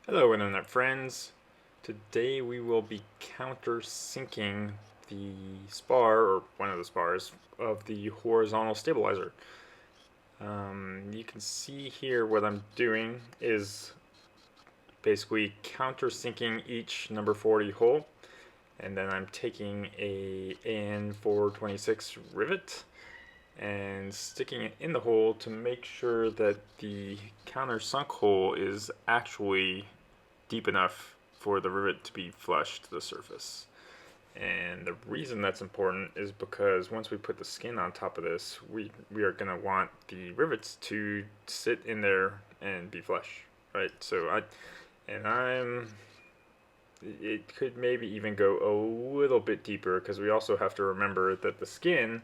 Hello, internet friends. Today we will be countersinking the spar, or one of the spars, of the horizontal stabilizer. You can see here what I'm doing is basically countersinking each number 40 hole, and then I'm taking a AN426 rivet and sticking it in the hole to make sure that the countersunk hole is actually deep enough for the rivet to be flush to the surface. And the reason that's important is because once we put the skin on top of this, we are going to want the rivets to sit in there and be flush, right? It could maybe even go a little bit deeper because we also have to remember that the skin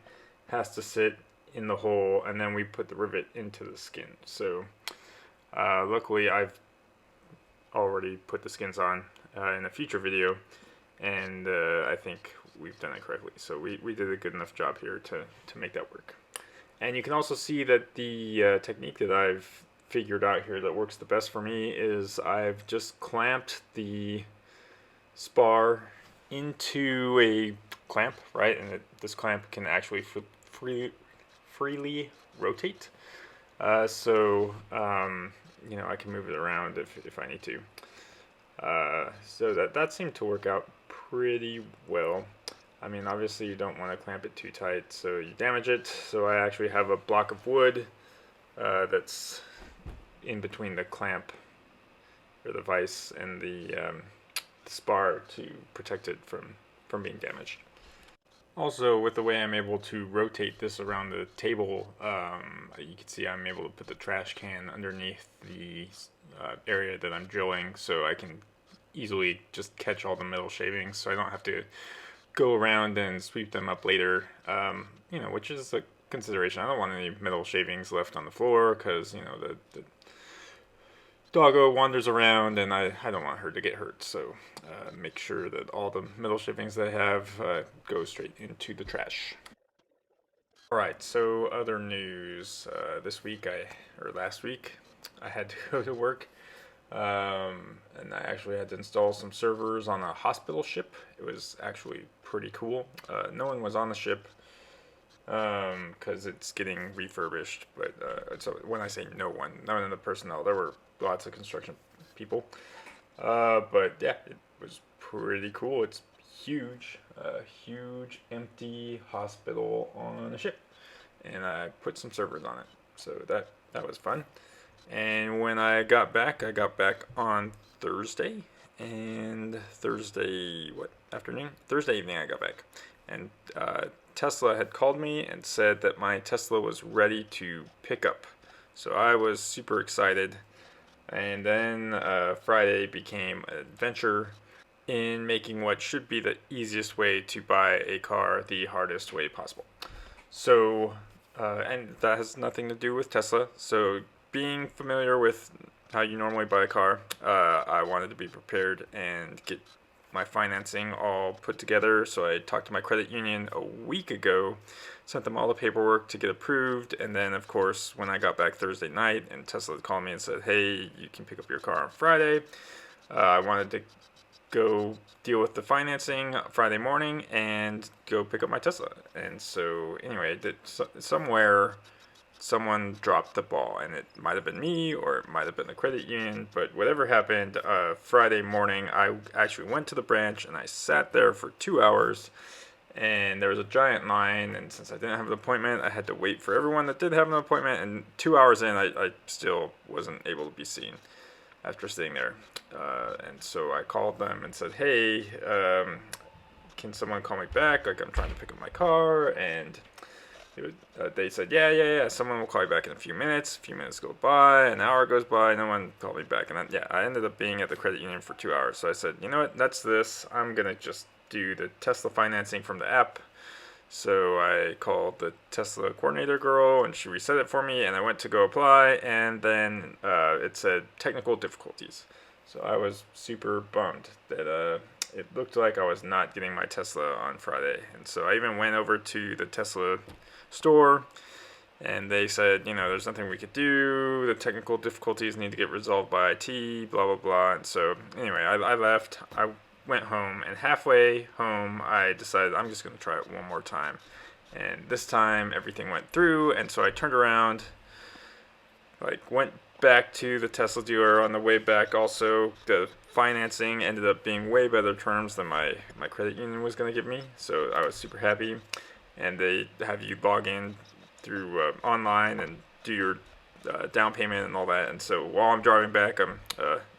has to sit in the hole and then we put the rivet into the skin. So luckily I've already put the skins on in a future video, and I think we've done it correctly. So we did a good enough job here to make that work. And you can also see that the technique that I've figured out here that works the best for me is I've just clamped the spar into a clamp, right? And this clamp can actually freely rotate. I can move it around if I need to. So that seemed to work out pretty well. I mean, obviously you don't want to clamp it too tight, so you damage it. So I actually have a block of wood that's in between the clamp or the vise and the spar to protect it from being damaged. Also, with the way I'm able to rotate this around the table, you can see I'm able to put the trash can underneath the area that I'm drilling, so I can easily just catch all the metal shavings, so I don't have to go around and sweep them up later, which is a consideration. I don't want any metal shavings left on the floor, because, the doggo wanders around and I don't want her to get hurt, so make sure that all the metal shavings that I have go straight into the trash. Alright, so other news. Last week, I had to go to work, and I actually had to install some servers on a hospital ship. It was actually pretty cool. No one was on the ship, because it's getting refurbished. But so when I say no one, none of the personnel, there were lots of construction people. But yeah, it was pretty cool. It's huge, a huge empty hospital on a ship, and I put some servers on it. So that was fun. And when I got back on Thursday, and Thursday evening I got back, and Tesla had called me and said that my Tesla was ready to pick up. So I was super excited. And then Friday became an adventure in making what should be the easiest way to buy a car the hardest way possible. So, and that has nothing to do with Tesla. So, being familiar with how you normally buy a car, I wanted to be prepared and get my financing all put together. So I talked to my credit union a week ago, sent them all the paperwork to get approved, and then of course when I got back Thursday night and Tesla called me and said, hey, you can pick up your car on Friday, I wanted to go deal with the financing Friday morning and go pick up my Tesla. And so anyway, somewhere someone dropped the ball, and it might have been me or it might have been the credit union, but whatever happened, Friday morning I actually went to the branch and I sat there for 2 hours, and there was a giant line, and since I didn't have an appointment I had to wait for everyone that did have an appointment, and 2 hours in I still wasn't able to be seen after sitting there. And so I called them and said, hey, can someone call me back, like I'm trying to pick up my car, and they said, yeah, someone will call you back in a few minutes. A few minutes go by, an hour goes by, no one called me back. And then, I ended up being at the credit union for 2 hours. So I said, you know what, that's this. I'm going to just do the Tesla financing from the app. So I called the Tesla coordinator girl, and she reset it for me, and I went to go apply, and then it said technical difficulties. So I was super bummed that it looked like I was not getting my Tesla on Friday. And so I even went over to the Tesla store and they said, there's nothing we could do. The technical difficulties need to get resolved by IT, blah, blah, blah. And so, anyway, I left. I went home, and halfway home, I decided I'm just going to try it one more time. And this time, everything went through, and so I turned around, went back to the Tesla dealer. On the way back, also, the financing ended up being way better terms than my credit union was going to give me, so I was super happy. And they have you log in through online and do your down payment and all that. And so while I'm driving back, I'm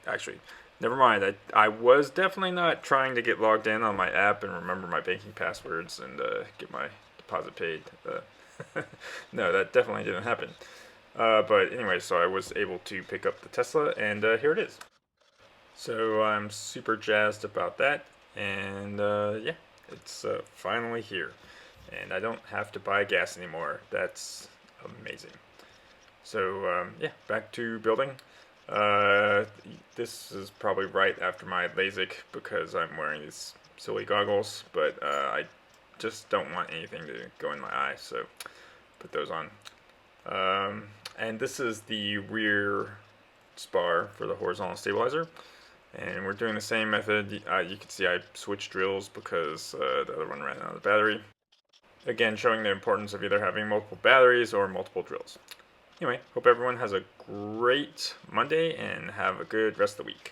actually, never mind. I was definitely not trying to get logged in on my app and remember my banking passwords and get my deposit paid. No, that definitely didn't happen. But anyway, so I was able to pick up the Tesla, and here it is. So I'm super jazzed about that, and yeah, it's finally here. And I don't have to buy gas anymore. That's amazing. So yeah, back to building. This is probably right after my LASIK because I'm wearing these silly goggles, but I just don't want anything to go in my eye, so put those on. And this is the rear spar for the horizontal stabilizer. And we're doing the same method. You can see I switched drills because the other one ran out of battery. Again, showing the importance of either having multiple batteries or multiple drills. Anyway, hope everyone has a great Monday and have a good rest of the week.